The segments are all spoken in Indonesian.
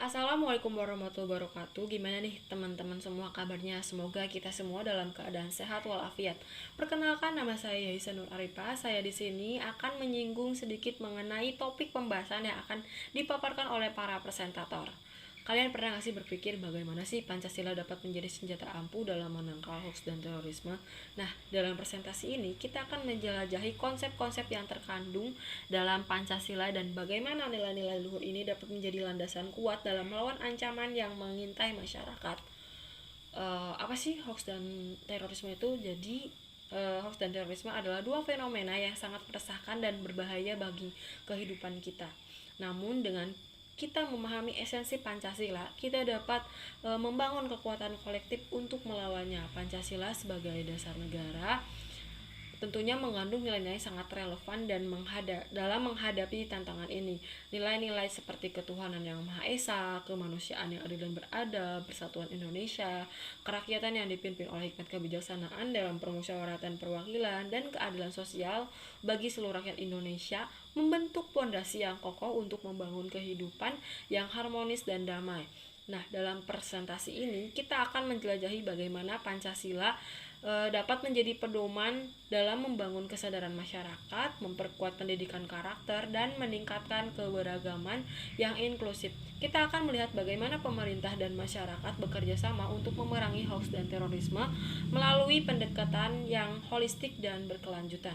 Assalamualaikum warahmatullahi wabarakatuh. Gimana nih teman-teman semua kabarnya? Semoga kita semua dalam keadaan sehat walafiat. Perkenalkan, nama saya Yaisa Nur Arifah. Saya di sini akan menyinggung sedikit mengenai topik pembahasan yang akan dipaparkan oleh para presentator. Kalian pernah gak sih berpikir bagaimana sih Pancasila dapat menjadi senjata ampuh dalam menangkal hoax dan terorisme? Nah, dalam presentasi ini kita akan menjelajahi konsep-konsep yang terkandung dalam Pancasila dan bagaimana nilai-nilai luhur ini dapat menjadi landasan kuat dalam melawan ancaman yang mengintai masyarakat. Apa sih hoax dan terorisme itu? Jadi hoax dan terorisme adalah dua fenomena yang sangat meresahkan dan berbahaya bagi kehidupan kita. Namun dengan kita memahami esensi Pancasila, kita dapat membangun kekuatan kolektif untuk melawannya. Pancasila sebagai dasar negara tentunya mengandung nilai-nilai sangat relevan dan dalam menghadapi tantangan ini. Nilai-nilai seperti ketuhanan yang Maha Esa, kemanusiaan yang adil dan beradab, persatuan Indonesia, kerakyatan yang dipimpin oleh hikmat kebijaksanaan dalam permusyawaratan perwakilan, dan keadilan sosial bagi seluruh rakyat Indonesia membentuk pondasi yang kokoh untuk membangun kehidupan yang harmonis dan damai. Nah, dalam presentasi ini kita akan menjelajahi bagaimana Pancasila dapat menjadi pedoman dalam membangun kesadaran masyarakat, memperkuat pendidikan karakter, dan meningkatkan keberagaman yang inklusif. Kita akan melihat bagaimana pemerintah dan masyarakat bekerja sama untuk memerangi hoax dan terorisme melalui pendekatan yang holistik dan berkelanjutan.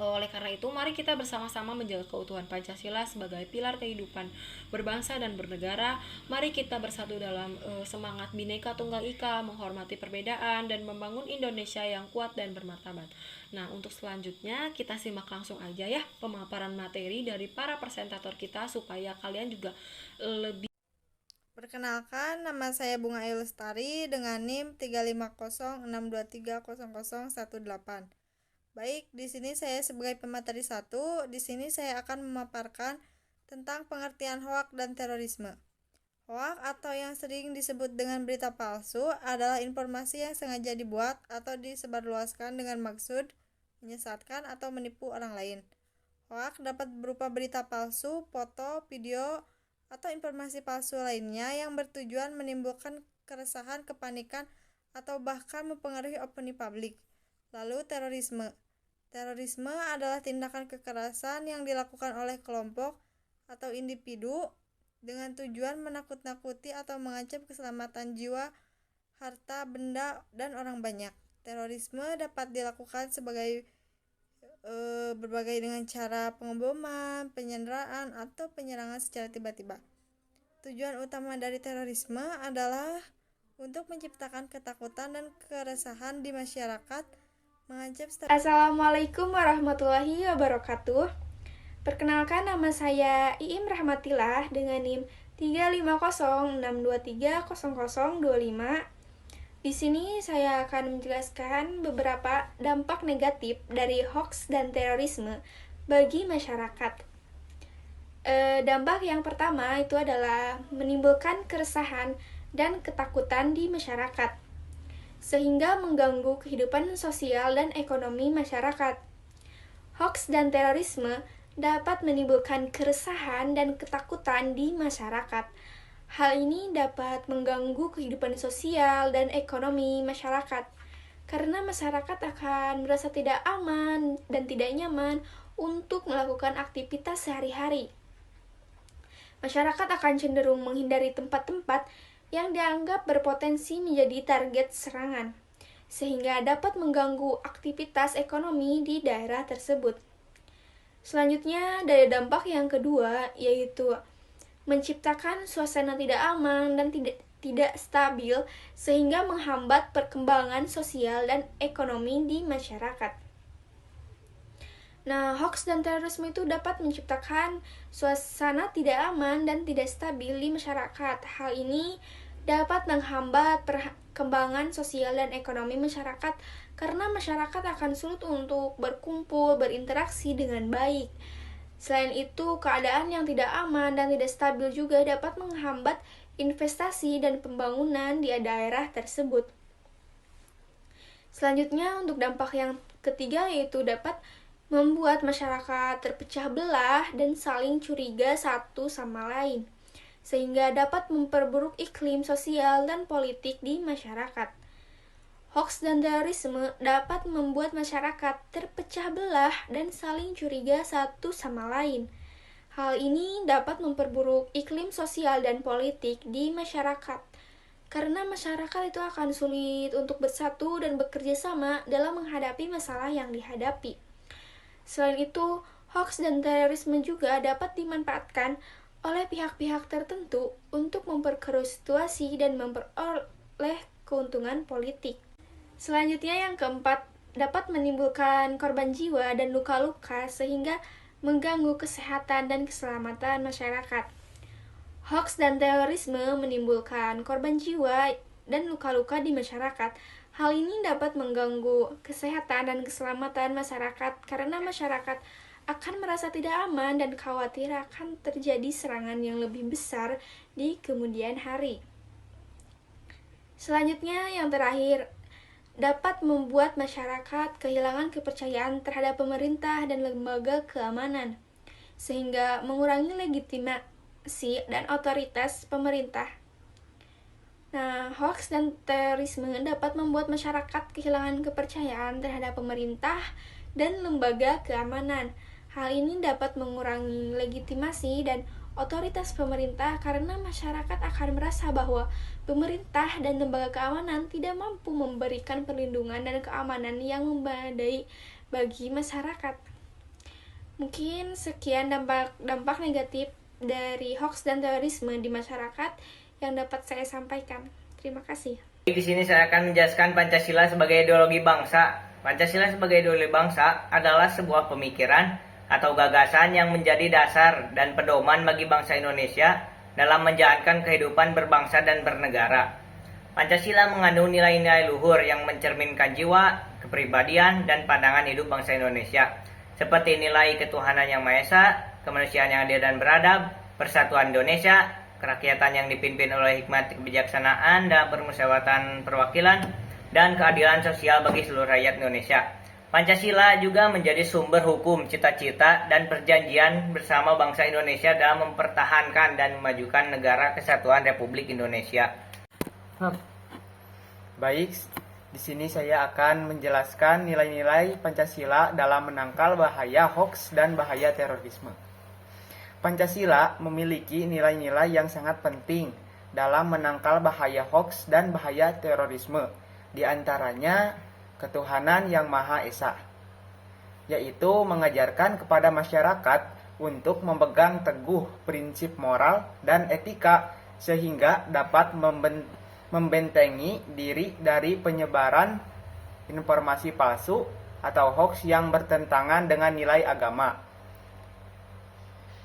Oleh karena itu, mari kita bersama-sama menjaga keutuhan Pancasila sebagai pilar kehidupan berbangsa dan bernegara. Mari kita bersatu dalam semangat Bhinneka Tunggal Ika, menghormati perbedaan, dan membangun Indonesia yang kuat dan bermartabat. Nah, untuk selanjutnya kita simak langsung aja ya pemaparan materi dari para presentator kita supaya kalian juga lebih. Perkenalkan, nama saya Bunga Ayu Lestari dengan NIM 35062300018. Baik, di sini saya sebagai pemateri 1, di sini saya akan memaparkan tentang pengertian hoak dan terorisme. Hoak atau yang sering disebut dengan berita palsu adalah informasi yang sengaja dibuat atau disebarluaskan dengan maksud menyesatkan atau menipu orang lain. Hoak dapat berupa berita palsu, foto, video, atau informasi palsu lainnya yang bertujuan menimbulkan keresahan, kepanikan, atau bahkan mempengaruhi opini publik. Lalu terorisme. Terorisme adalah tindakan kekerasan yang dilakukan oleh kelompok atau individu dengan tujuan menakut-nakuti atau mengancam keselamatan jiwa, harta, benda, dan orang banyak. Terorisme dapat dilakukan sebagai berbagai dengan cara pengeboman, penyanderaan, atau penyerangan secara tiba-tiba. Tujuan utama dari terorisme adalah untuk menciptakan ketakutan dan keresahan di masyarakat. Assalamualaikum warahmatullahi wabarakatuh. Perkenalkan, nama saya Iim Rahmatillah dengan NIM 35062300025. Di sini saya akan menjelaskan beberapa dampak negatif dari hoax dan terorisme bagi masyarakat. Dampak yang pertama itu adalah menimbulkan keresahan dan ketakutan di masyarakat, sehingga mengganggu kehidupan sosial dan ekonomi masyarakat. Hoax dan terorisme dapat menimbulkan keresahan dan ketakutan di masyarakat. Hal ini dapat mengganggu kehidupan sosial dan ekonomi masyarakat, karena masyarakat akan merasa tidak aman dan tidak nyaman untuk melakukan aktivitas sehari-hari. Masyarakat akan cenderung menghindari tempat-tempat yang dianggap berpotensi menjadi target serangan, sehingga dapat mengganggu aktivitas ekonomi di daerah tersebut. Selanjutnya, ada dampak yang kedua, yaitu menciptakan suasana tidak aman dan tidak stabil, sehingga menghambat perkembangan sosial dan ekonomi di masyarakat. Nah, hoax dan terorisme itu dapat menciptakan suasana tidak aman dan tidak stabil di masyarakat. Hal ini dapat menghambat perkembangan sosial dan ekonomi masyarakat karena masyarakat akan sulit untuk berkumpul, berinteraksi dengan baik. Selain itu, keadaan yang tidak aman dan tidak stabil juga dapat menghambat investasi dan pembangunan di daerah tersebut. Selanjutnya, untuk dampak yang ketiga yaitu dapat membuat masyarakat terpecah belah dan saling curiga satu sama lain. sehingga dapat memperburuk iklim sosial dan politik di masyarakat. Hoaks dan terorisme dapat membuat masyarakat terpecah belah dan saling curiga satu sama lain. Hal ini dapat memperburuk iklim sosial dan politik di masyarakat, karena masyarakat itu akan sulit untuk bersatu dan bekerja sama dalam menghadapi masalah yang dihadapi. Selain itu, hoaks dan terorisme juga dapat dimanfaatkan oleh pihak-pihak tertentu untuk memperkeruh situasi dan memperoleh keuntungan politik. Selanjutnya yang keempat, dapat menimbulkan korban jiwa dan luka-luka sehingga mengganggu kesehatan dan keselamatan masyarakat. Hoaks dan terorisme menimbulkan korban jiwa dan luka-luka di masyarakat. Hal ini dapat mengganggu kesehatan dan keselamatan masyarakat karena masyarakat akan merasa tidak aman dan khawatir akan terjadi serangan yang lebih besar di kemudian hari. Selanjutnya, yang terakhir, dapat membuat masyarakat kehilangan kepercayaan terhadap pemerintah dan lembaga keamanan, sehingga mengurangi legitimasi dan otoritas pemerintah. Nah, hoaks dan terorisme dapat membuat masyarakat kehilangan kepercayaan terhadap pemerintah dan lembaga keamanan. Hal ini dapat mengurangi legitimasi dan otoritas pemerintah karena masyarakat akan merasa bahwa pemerintah dan lembaga keamanan tidak mampu memberikan perlindungan dan keamanan yang memadai bagi masyarakat. Mungkin sekian dampak negatif dari hoaks dan terorisme di masyarakat yang dapat saya sampaikan. Terima kasih. Di sini saya akan menjelaskan Pancasila sebagai ideologi bangsa. Pancasila sebagai ideologi bangsa adalah sebuah pemikiran atau gagasan yang menjadi dasar dan pedoman bagi bangsa Indonesia dalam menjalankan kehidupan berbangsa dan bernegara. Pancasila mengandung nilai-nilai luhur yang mencerminkan jiwa, kepribadian, dan pandangan hidup bangsa Indonesia, seperti nilai ketuhanan yang Maha Esa, kemanusiaan yang adil dan beradab, persatuan Indonesia, kerakyatan yang dipimpin oleh hikmat kebijaksanaan dan permusyawaratan perwakilan, dan keadilan sosial bagi seluruh rakyat Indonesia. Pancasila juga menjadi sumber hukum, cita-cita, dan perjanjian bersama bangsa Indonesia dalam mempertahankan dan memajukan negara kesatuan Republik Indonesia. Baik, di sini saya akan menjelaskan nilai-nilai Pancasila dalam menangkal bahaya hoaks dan bahaya terorisme. Pancasila memiliki nilai-nilai yang sangat penting dalam menangkal bahaya hoaks dan bahaya terorisme. Di antaranya ketuhanan yang Maha Esa, yaitu mengajarkan kepada masyarakat untuk memegang teguh prinsip moral dan etika sehingga dapat membentengi diri dari penyebaran informasi palsu atau hoaks yang bertentangan dengan nilai agama.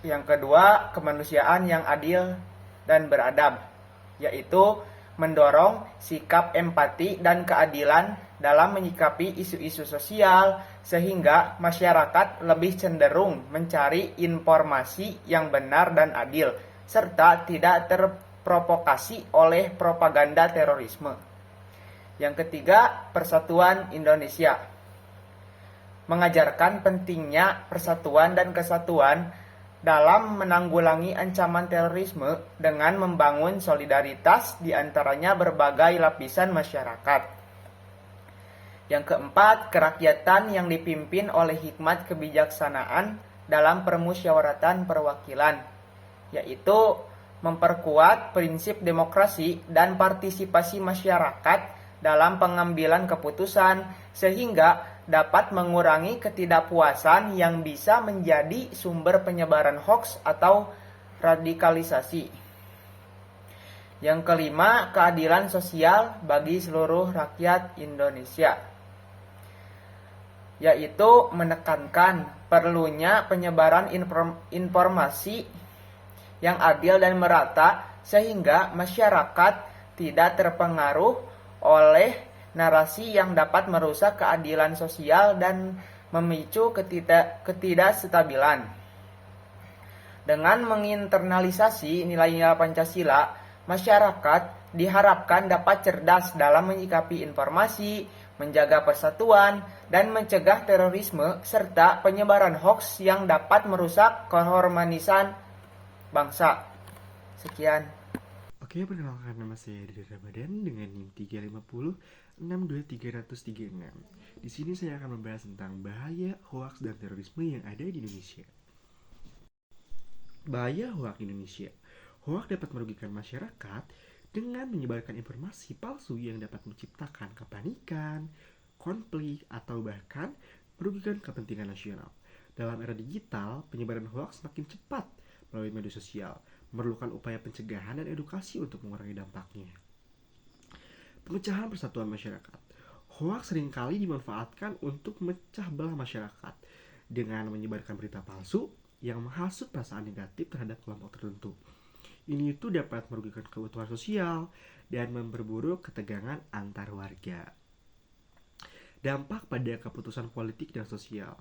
Yang kedua, kemanusiaan yang adil dan beradab, yaitu mendorong sikap empati dan keadilan dalam menyikapi isu-isu sosial sehingga masyarakat lebih cenderung mencari informasi yang benar dan adil serta tidak terprovokasi oleh propaganda terorisme. Yang ketiga, persatuan Indonesia. Mengajarkan pentingnya persatuan dan kesatuan dalam menanggulangi ancaman terorisme dengan membangun solidaritas di antaranya berbagai lapisan masyarakat. Yang keempat, kerakyatan yang dipimpin oleh hikmat kebijaksanaan dalam permusyawaratan perwakilan, yaitu memperkuat prinsip demokrasi dan partisipasi masyarakat dalam pengambilan keputusan sehingga dapat mengurangi ketidakpuasan yang bisa menjadi sumber penyebaran hoaks atau radikalisasi. Yang kelima, keadilan sosial bagi seluruh rakyat Indonesia, yaitu menekankan perlunya penyebaran informasi yang adil dan merata sehingga masyarakat tidak terpengaruh oleh narasi yang dapat merusak keadilan sosial dan memicu ketidakstabilan. Dengan menginternalisasi nilai-nilai Pancasila, masyarakat diharapkan dapat cerdas dalam menyikapi informasi, menjaga persatuan, dan mencegah terorisme serta penyebaran hoaks yang dapat merusak keharmonisan bangsa. Sekian. Oke, perkenalkan nama saya Dede Ramadan dengan NIM 350 62336. Di sini saya akan membahas tentang bahaya hoaks dan terorisme yang ada di Indonesia. Bahaya hoaks di Indonesia. Hoaks dapat merugikan masyarakat dengan menyebarkan informasi palsu yang dapat menciptakan kepanikan, konflik, atau bahkan merugikan kepentingan nasional. Dalam era digital, penyebaran hoaks semakin cepat melalui media sosial, memerlukan upaya pencegahan dan edukasi untuk mengurangi dampaknya. Pemecahan persatuan masyarakat. Hoaks seringkali dimanfaatkan untuk memecah belah masyarakat dengan menyebarkan berita palsu yang menghasut perasaan negatif terhadap kelompok tertentu. Ini itu dapat merugikan keutuhan sosial dan memperburuk ketegangan antar warga. Dampak pada keputusan politik dan sosial.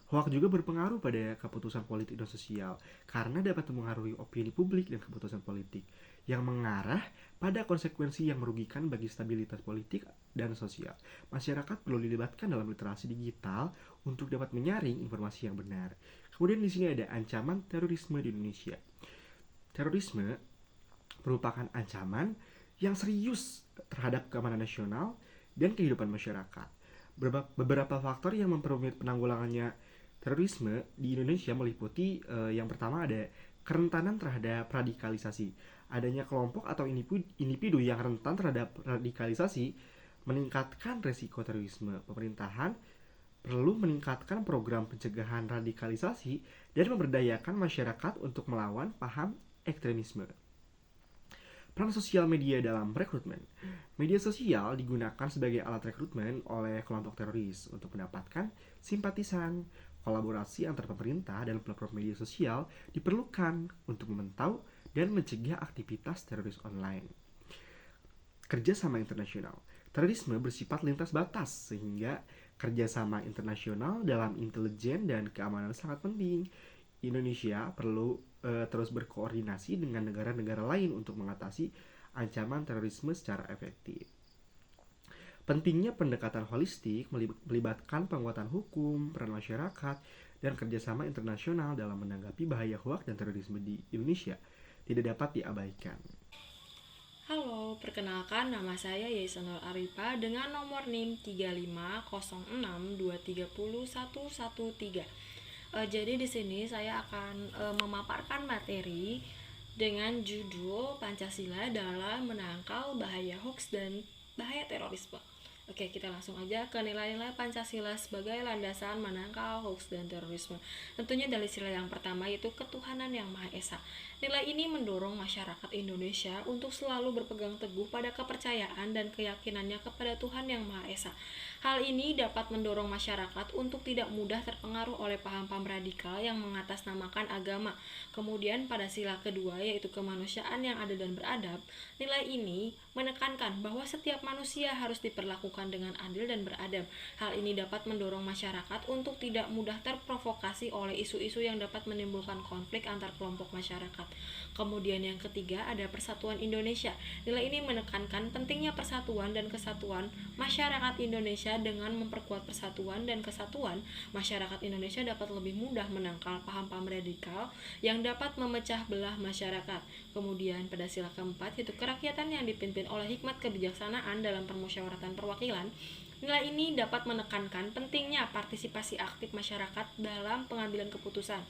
Hoaks juga berpengaruh pada keputusan politik dan sosial karena dapat mempengaruhi opini publik dan keputusan politik yang mengarah pada konsekuensi yang merugikan bagi stabilitas politik dan sosial. Masyarakat perlu dilibatkan dalam literasi digital untuk dapat menyaring informasi yang benar. Kemudian di sini ada ancaman terorisme di Indonesia. Terorisme merupakan ancaman yang serius terhadap keamanan nasional dan kehidupan masyarakat. Beberapa faktor yang memperumit penanggulangannya terorisme di Indonesia meliputi yang pertama ada kerentanan terhadap radikalisasi. Adanya kelompok atau individu yang rentan terhadap radikalisasi meningkatkan resiko terorisme. Pemerintahan perlu meningkatkan program pencegahan radikalisasi dan memberdayakan masyarakat untuk melawan paham ekstremisme. Peran sosial media dalam rekrutmen. Media sosial digunakan sebagai alat rekrutmen oleh kelompok teroris untuk mendapatkan simpatisan. Kolaborasi antar pemerintah dan platform media sosial diperlukan untuk memantau dan mencegah aktivitas teroris online. Kerjasama internasional. Terorisme bersifat lintas batas sehingga kerjasama internasional dalam intelijen dan keamanan sangat penting. Indonesia perlu terus berkoordinasi dengan negara-negara lain untuk mengatasi ancaman terorisme secara efektif. Pentingnya pendekatan holistik melibatkan penguatan hukum, peran masyarakat, dan kerjasama internasional dalam menanggapi bahaya hoaks dan terorisme di Indonesia tidak dapat diabaikan. Halo, perkenalkan nama saya Yaisanul Arifa dengan nomor NIM 35062301113. Jadi di sini saya akan memaparkan materi dengan judul Pancasila dalam menangkal bahaya hoaks dan bahaya terorisme. Oke, kita langsung aja ke nilai-nilai Pancasila sebagai landasan menangkal hoaks dan terorisme. Tentunya dari sila yang pertama yaitu ketuhanan yang Maha Esa. Nilai ini mendorong masyarakat Indonesia untuk selalu berpegang teguh pada kepercayaan dan keyakinannya kepada Tuhan yang Maha Esa. Hal ini dapat mendorong masyarakat untuk tidak mudah terpengaruh oleh paham-paham radikal yang mengatasnamakan agama. Kemudian pada sila kedua yaitu kemanusiaan yang adil dan beradab, nilai ini menekankan bahwa setiap manusia harus diperlakukan dengan adil dan beradab. Hal ini dapat mendorong masyarakat untuk tidak mudah terprovokasi oleh isu-isu yang dapat menimbulkan konflik antar kelompok masyarakat. Kemudian yang ketiga ada persatuan Indonesia. Nilai ini menekankan pentingnya persatuan dan kesatuan masyarakat Indonesia. Dengan memperkuat persatuan dan kesatuan, masyarakat Indonesia dapat lebih mudah menangkal paham-paham radikal yang dapat memecah belah masyarakat. Kemudian pada sila keempat yaitu kerakyatan yang dipimpin oleh hikmat kebijaksanaan dalam permusyawaratan perwakilan. Nilai ini dapat menekankan pentingnya partisipasi aktif masyarakat dalam pengambilan keputusan.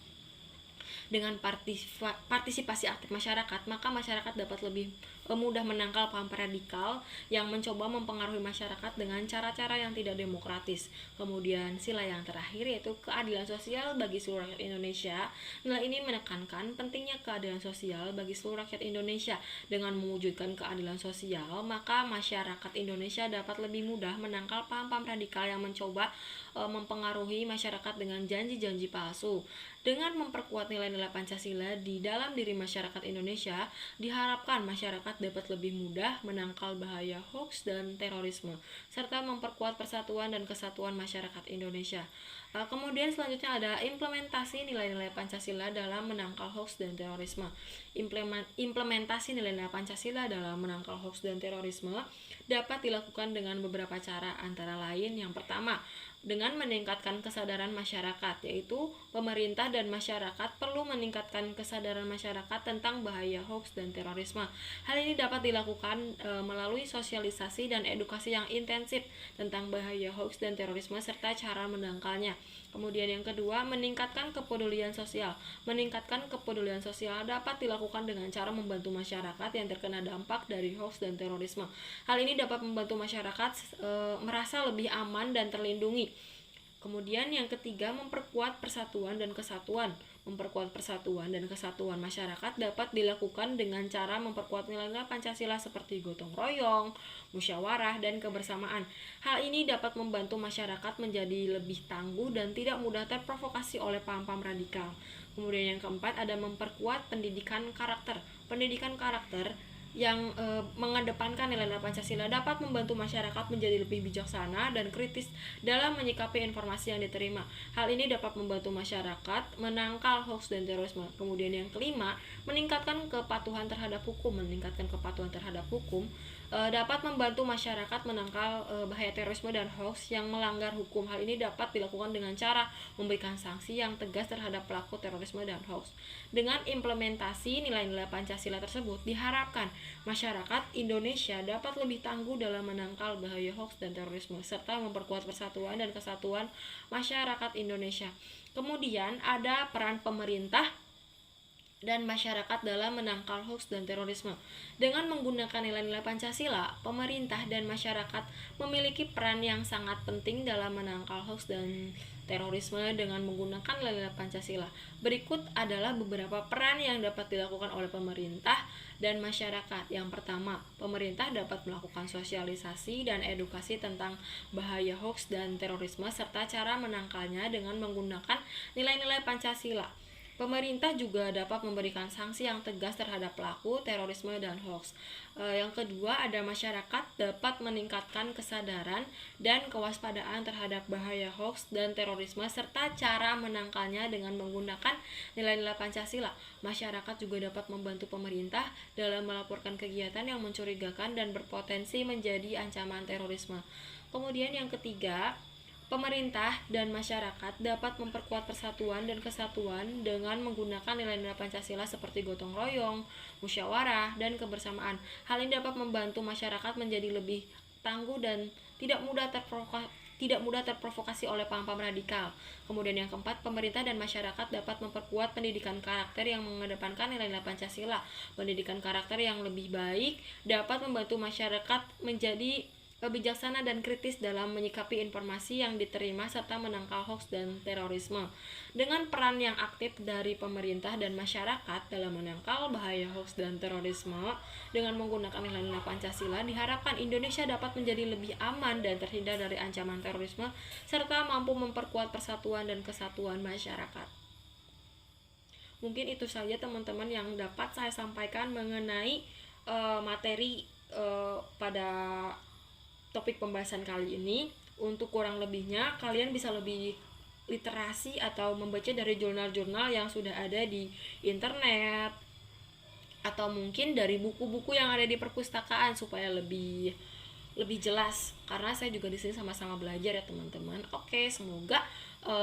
Dengan partisipasi aktif masyarakat, maka masyarakat dapat lebih mudah menangkal paham radikal yang mencoba mempengaruhi masyarakat dengan cara-cara yang tidak demokratis. Kemudian sila yang terakhir yaitu keadilan sosial bagi seluruh rakyat Indonesia. Nilai ini menekankan pentingnya keadilan sosial bagi seluruh rakyat Indonesia. Dengan mewujudkan keadilan sosial, maka masyarakat Indonesia dapat lebih mudah menangkal paham-paham radikal yang mencoba mempengaruhi masyarakat dengan janji-janji palsu. Dengan memperkuat nilai-nilai Pancasila di dalam diri masyarakat Indonesia, diharapkan masyarakat dapat lebih mudah menangkal bahaya hoaks dan terorisme, serta memperkuat persatuan dan kesatuan masyarakat Indonesia. Kemudian selanjutnya ada implementasi nilai-nilai Pancasila dalam menangkal hoaks dan terorisme. Implementasi nilai-nilai Pancasila dalam menangkal hoaks dan terorisme dapat dilakukan dengan beberapa cara, antara lain yang pertama, dengan meningkatkan kesadaran masyarakat, yaitu pemerintah dan masyarakat perlu meningkatkan kesadaran masyarakat tentang bahaya hoax dan terorisme. Hal ini dapat dilakukan melalui sosialisasi dan edukasi yang intensif tentang bahaya hoax dan terorisme serta cara menangkalnya. Kemudian yang kedua, meningkatkan kepedulian sosial. Meningkatkan kepedulian sosial dapat dilakukan dengan cara membantu masyarakat yang terkena dampak dari hoax dan terorisme. Hal ini dapat membantu masyarakat merasa lebih aman dan terlindungi. Kemudian yang ketiga, memperkuat persatuan dan kesatuan. Memperkuat persatuan dan kesatuan masyarakat dapat dilakukan dengan cara memperkuat nilai-nilai Pancasila seperti gotong royong, musyawarah, dan kebersamaan. Hal ini dapat membantu masyarakat menjadi lebih tangguh dan tidak mudah terprovokasi oleh paham-paham radikal. Kemudian yang keempat ada memperkuat pendidikan karakter. Pendidikan karakter yang mengedepankan nilai-nilai Pancasila dapat membantu masyarakat menjadi lebih bijaksana dan kritis dalam menyikapi informasi yang diterima. Hal ini dapat membantu masyarakat menangkal hoax dan terorisme. Kemudian yang kelima, meningkatkan kepatuhan terhadap hukum. Meningkatkan kepatuhan terhadap hukum dapat membantu masyarakat menangkal bahaya terorisme dan hoax yang melanggar hukum. Hal ini dapat dilakukan dengan cara memberikan sanksi yang tegas terhadap pelaku terorisme dan hoax. Dengan implementasi nilai-nilai Pancasila tersebut, diharapkan masyarakat Indonesia dapat lebih tangguh dalam menangkal bahaya hoax dan terorisme serta memperkuat persatuan dan kesatuan masyarakat Indonesia. Kemudian ada peran pemerintah dan masyarakat dalam menangkal hoax dan terorisme. Dengan menggunakan nilai-nilai Pancasila, pemerintah dan masyarakat memiliki peran yang sangat penting dalam menangkal hoax dan terorisme dengan menggunakan nilai-nilai Pancasila. Berikut adalah beberapa peran yang dapat dilakukan oleh pemerintah dan masyarakat. Yang pertama, pemerintah dapat melakukan sosialisasi dan edukasi tentang bahaya hoax dan terorisme serta cara menangkalnya dengan menggunakan nilai-nilai Pancasila. Pemerintah juga dapat memberikan sanksi yang tegas terhadap pelaku terorisme dan hoax. Yang kedua, ada masyarakat dapat meningkatkan kesadaran dan kewaspadaan terhadap bahaya hoax dan terorisme serta cara menangkalnya dengan menggunakan nilai-nilai Pancasila. Masyarakat juga dapat membantu pemerintah dalam melaporkan kegiatan yang mencurigakan dan berpotensi menjadi ancaman terorisme. Kemudian yang ketiga, pemerintah dan masyarakat dapat memperkuat persatuan dan kesatuan dengan menggunakan nilai-nilai Pancasila seperti gotong royong, musyawarah, dan kebersamaan. Hal ini dapat membantu masyarakat menjadi lebih tangguh dan tidak mudah terprovokasi oleh paham-paham radikal. Kemudian yang keempat, pemerintah dan masyarakat dapat memperkuat pendidikan karakter yang mengedepankan nilai-nilai Pancasila. Pendidikan karakter yang lebih baik dapat membantu masyarakat menjadi bijaksana dan kritis dalam menyikapi informasi yang diterima serta menangkal hoax dan terorisme. Dengan peran yang aktif dari pemerintah dan masyarakat dalam menangkal bahaya hoax dan terorisme dengan menggunakan nilai-nilai Pancasila, diharapkan Indonesia dapat menjadi lebih aman dan terhindar dari ancaman terorisme serta mampu memperkuat persatuan dan kesatuan masyarakat. Mungkin itu saja teman-teman yang dapat saya sampaikan mengenai materi pada topik pembahasan kali ini. Untuk kurang lebihnya kalian bisa lebih literasi atau membaca dari jurnal-jurnal yang sudah ada di internet atau mungkin dari buku-buku yang ada di perpustakaan supaya lebih jelas, karena saya juga di sini sama-sama belajar ya teman-teman. Oke, semoga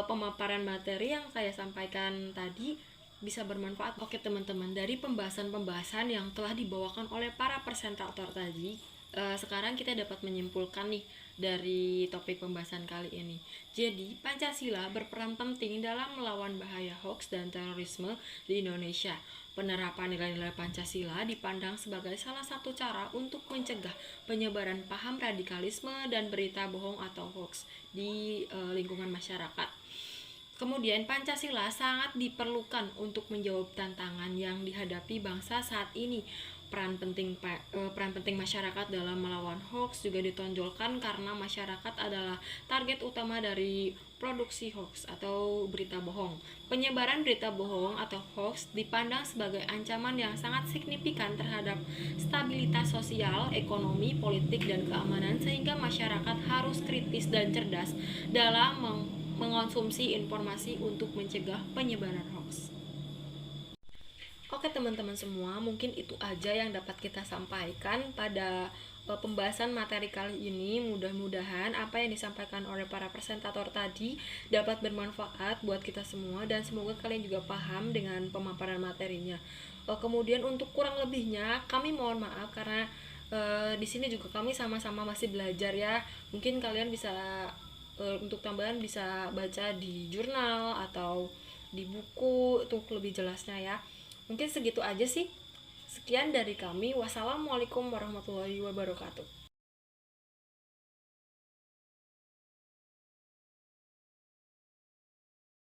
pemaparan materi yang saya sampaikan tadi bisa bermanfaat. Oke teman-teman, dari pembahasan-pembahasan yang telah dibawakan oleh para presentator tadi, sekarang kita dapat menyimpulkan nih dari topik pembahasan kali ini. Jadi, Pancasila berperan penting dalam melawan bahaya hoax dan terorisme di Indonesia. Penerapan nilai-nilai Pancasila dipandang sebagai salah satu cara untuk mencegah penyebaran paham radikalisme dan berita bohong atau hoax di lingkungan masyarakat. Kemudian Pancasila sangat diperlukan untuk menjawab tantangan yang dihadapi bangsa saat ini. Peran penting masyarakat dalam melawan hoax juga ditonjolkan karena masyarakat adalah target utama dari produksi hoax atau berita bohong. Penyebaran berita bohong atau hoax dipandang sebagai ancaman yang sangat signifikan terhadap stabilitas sosial, ekonomi, politik, dan keamanan, sehingga masyarakat harus kritis dan cerdas dalam mengonsumsi informasi untuk mencegah penyebaran hoax. Oke teman-teman semua, mungkin itu aja yang dapat kita sampaikan pada pembahasan materi kali ini. Mudah-mudahan apa yang disampaikan oleh para presentator tadi dapat bermanfaat buat kita semua dan semoga kalian juga paham dengan pemaparan materinya. Kemudian untuk kurang lebihnya kami mohon maaf karena di sini juga kami sama-sama masih belajar ya. Mungkin kalian bisa untuk tambahan bisa baca di jurnal atau di buku untuk lebih jelasnya ya. Mungkin segitu aja sih. Sekian dari kami. Wassalamualaikum warahmatullahi wabarakatuh.